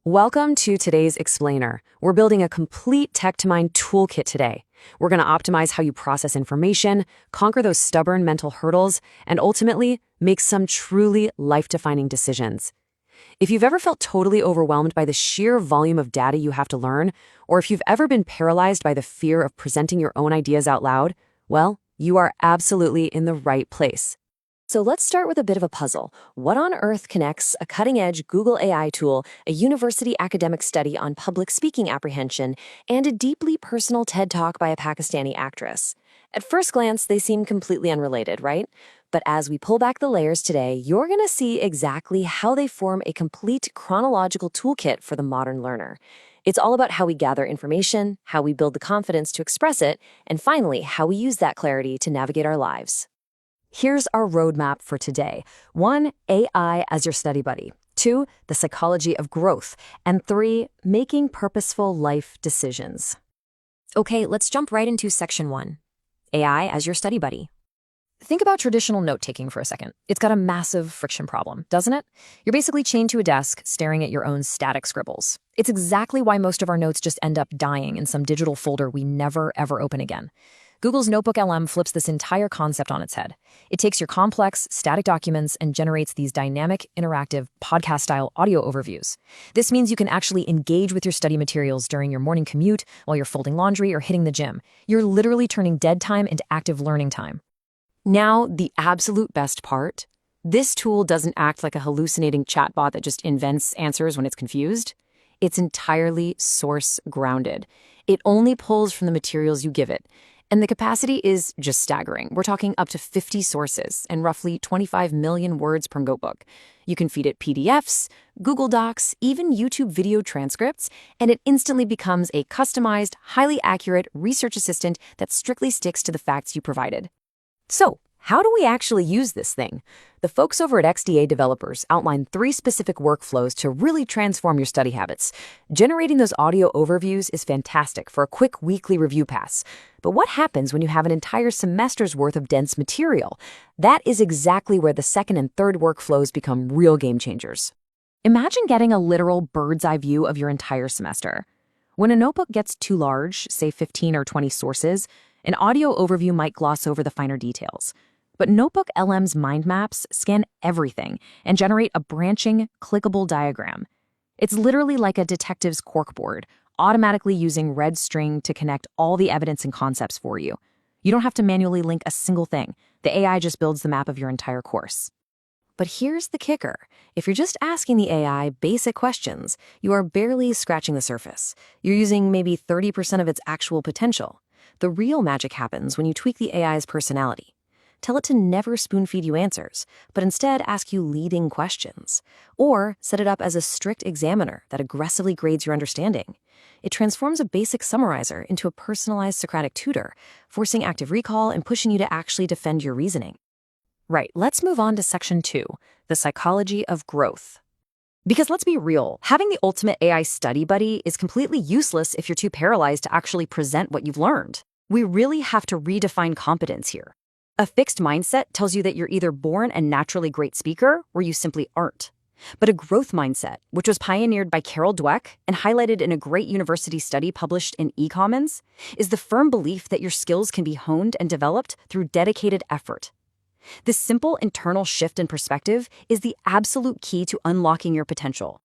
Welcome to today's Explainer. We're building a complete tech-to-mind toolkit today. We're going to optimize how you process information, conquer those stubborn mental hurdles, and ultimately make some truly life-defining decisions. If you've ever felt totally overwhelmed by the sheer volume of data you have to learn, or if you've ever been paralyzed by the fear of presenting your own ideas out loud, well, you are absolutely in the right place. So let's start with a bit of a puzzle. What on earth connects a cutting-edge Google AI tool, a university academic study on public speaking apprehension, and a deeply personal TED Talk by a Pakistani actress? At first glance, they seem completely unrelated, right? But as we pull back the layers today, you're going to see exactly how they form a complete chronological toolkit for the modern learner. It's all about how we gather information, how we build the confidence to express it, and finally, how we use that clarity to navigate our lives. Here's our roadmap for today. 1. AI as your study buddy. 2. The psychology of growth. And 3. Making purposeful life decisions. Okay, let's jump right into section 1. AI as your study buddy. Think about traditional note-taking for a second. It's got a massive friction problem, doesn't it? You're basically chained to a desk, staring at your own static scribbles. It's exactly why most of our notes just end up dying in some digital folder we never, ever open again. Google's NotebookLM flips this entire concept on its head. It takes your complex, static documents and generates these dynamic, interactive, podcast-style audio overviews. This means you can actually engage with your study materials during your morning commute, while you're folding laundry or hitting the gym. You're literally turning dead time into active learning time. Now, the absolute best part. This tool doesn't act like a hallucinating chatbot that just invents answers when it's confused. It's entirely source-grounded. It only pulls from the materials you give it. And the capacity is just staggering. We're talking up to 50 sources and roughly 25 million words per notebook. You can feed it PDFs, Google Docs, even YouTube video transcripts, and it instantly becomes a customized, highly accurate research assistant that strictly sticks to the facts you provided. So, how do we actually use this thing? The folks over at XDA Developers outline 3 specific workflows to really transform your study habits. Generating those audio overviews is fantastic for a quick weekly review pass. But what happens when you have an entire semester's worth of dense material? That is exactly where the second and third workflows become real game changers. Imagine getting a literal bird's eye view of your entire semester. When a notebook gets too large, say 15 or 20 sources, an audio overview might gloss over the finer details. But NotebookLM's mind maps scan everything and generate a branching, clickable diagram. It's literally like a detective's corkboard, automatically using red string to connect all the evidence and concepts for you. You don't have to manually link a single thing. The AI just builds the map of your entire course. But here's the kicker. If you're just asking the AI basic questions, you are barely scratching the surface. You're using maybe 30% of its actual potential. The real magic happens when you tweak the AI's personality. Tell it to never spoon-feed you answers, but instead ask you leading questions. Or set it up as a strict examiner that aggressively grades your understanding. It transforms a basic summarizer into a personalized Socratic tutor, forcing active recall and pushing you to actually defend your reasoning. Right, let's move on to section 2, the psychology of growth. Because let's be real, having the ultimate AI study buddy is completely useless if you're too paralyzed to actually present what you've learned. We really have to redefine competence here. A fixed mindset tells you that you're either born a naturally great speaker or you simply aren't. But a growth mindset, which was pioneered by Carol Dweck and highlighted in a great university study published in eCommons, is the firm belief that your skills can be honed and developed through dedicated effort. This simple internal shift in perspective is the absolute key to unlocking your potential.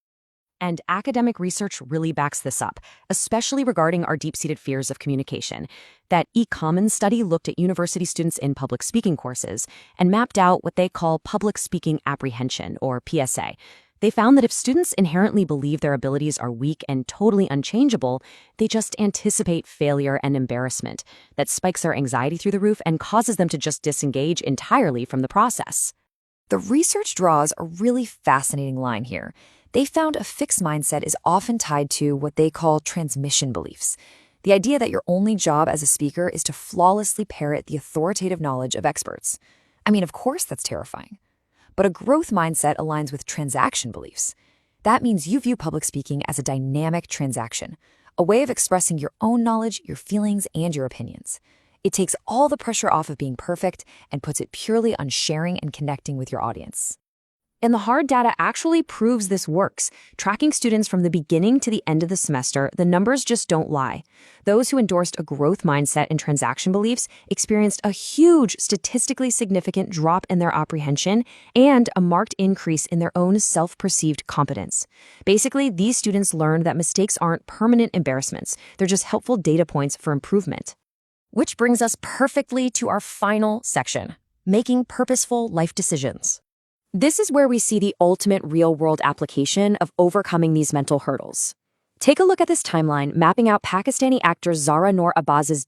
And academic research really backs this up, especially regarding our deep-seated fears of communication. That eCommons study looked at university students in public speaking courses and mapped out what they call public speaking apprehension, or PSA. They found that if students inherently believe their abilities are weak and totally unchangeable, they just anticipate failure and embarrassment. That spikes their anxiety through the roof and causes them to just disengage entirely from the process. The research draws a really fascinating line here. They found a fixed mindset is often tied to what they call transmission beliefs. The idea that your only job as a speaker is to flawlessly parrot the authoritative knowledge of experts. I mean, of course that's terrifying. But a growth mindset aligns with transaction beliefs. That means you view public speaking as a dynamic transaction, a way of expressing your own knowledge, your feelings, and your opinions. It takes all the pressure off of being perfect and puts it purely on sharing and connecting with your audience. And the hard data actually proves this works. Tracking students from the beginning to the end of the semester, the numbers just don't lie. Those who endorsed a growth mindset and transaction beliefs experienced a huge, statistically significant drop in their apprehension and a marked increase in their own self-perceived competence. Basically, these students learned that mistakes aren't permanent embarrassments. They're just helpful data points for improvement. Which brings us perfectly to our final section, making purposeful life decisions. This is where we see the ultimate real-world application of overcoming these mental hurdles. Take a look at this timeline mapping out Pakistani actor Zara Noor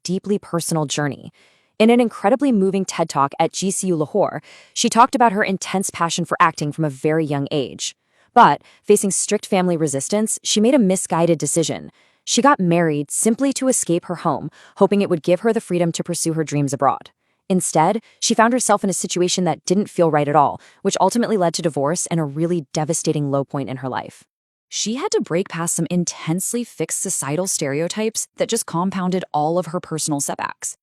deeply personal journey. In an incredibly moving TED Talk at GCU Lahore, she talked about her intense passion for acting from a very young age. But, facing strict family resistance, she made a misguided decision. She got married simply to escape her home, hoping it would give her the freedom to pursue her dreams abroad. Instead, she found herself in a situation that didn't feel right at all, which ultimately led to divorce and a really devastating low point in her life. She had to break past some intensely fixed societal stereotypes that just compounded all of her personal setbacks.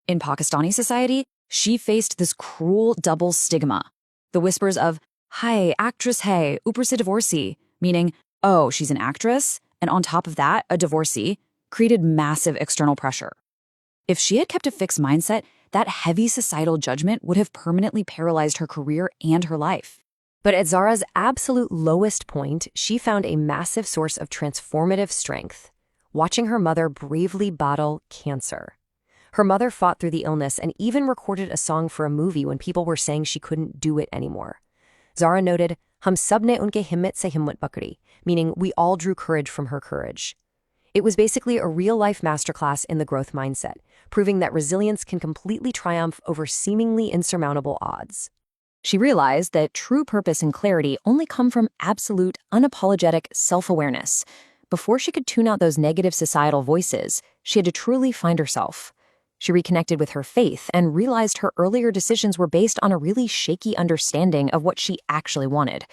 In Pakistani society, she faced this cruel double stigma. The whispers of, "Hi, actress hai, upar se divorcee," meaning, oh, she's an actress, and on top of that, a divorcee, created massive external pressure. If she had kept a fixed mindset, that heavy societal judgment would have permanently paralyzed her career and her life. But at Zara's absolute lowest point, she found a massive source of transformative strength, watching her mother bravely battle cancer. Her mother fought through the illness and even recorded a song for a movie when people were saying she couldn't do it anymore. Zara noted, "Hum sab ne unke himmat se himmat pakdi," meaning we all drew courage from her courage. It was basically a real-life masterclass in the growth mindset, proving that resilience can completely triumph over seemingly insurmountable odds. She realized that true purpose and clarity only come from absolute, unapologetic self-awareness. Before she could tune out those negative societal voices, she had to truly find herself. She reconnected with her faith and realized her earlier decisions were based on a really shaky understanding of what she actually wanted.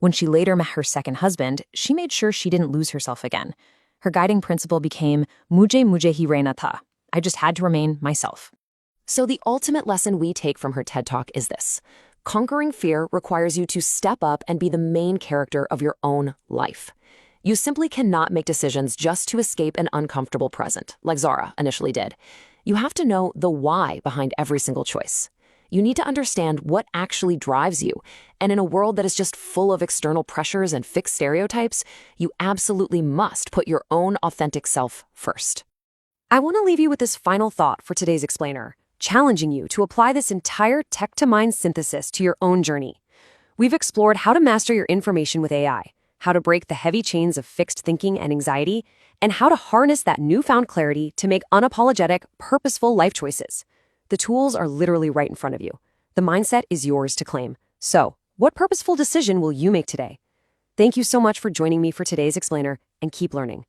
When she later met her second husband, she made sure she didn't lose herself again. Her guiding principle became, mujhe hi rehna tha. I just had to remain myself. So the ultimate lesson we take from her TED Talk is this. Conquering fear requires you to step up and be the main character of your own life. You simply cannot make decisions just to escape an uncomfortable present, like Zara initially did. You have to know the why behind every single choice. You need to understand what actually drives you, and in a world that is just full of external pressures and fixed stereotypes, you absolutely must put your own authentic self first. I want to leave you with this final thought for today's explainer, challenging you to apply this entire tech-to-mind synthesis to your own journey. We've explored how to master your information with AI, how to break the heavy chains of fixed thinking and anxiety, and how to harness that newfound clarity to make unapologetic, purposeful life choices. The tools are literally right in front of you. The mindset is yours to claim. So, what purposeful decision will you make today? Thank you so much for joining me for today's explainer, and keep learning.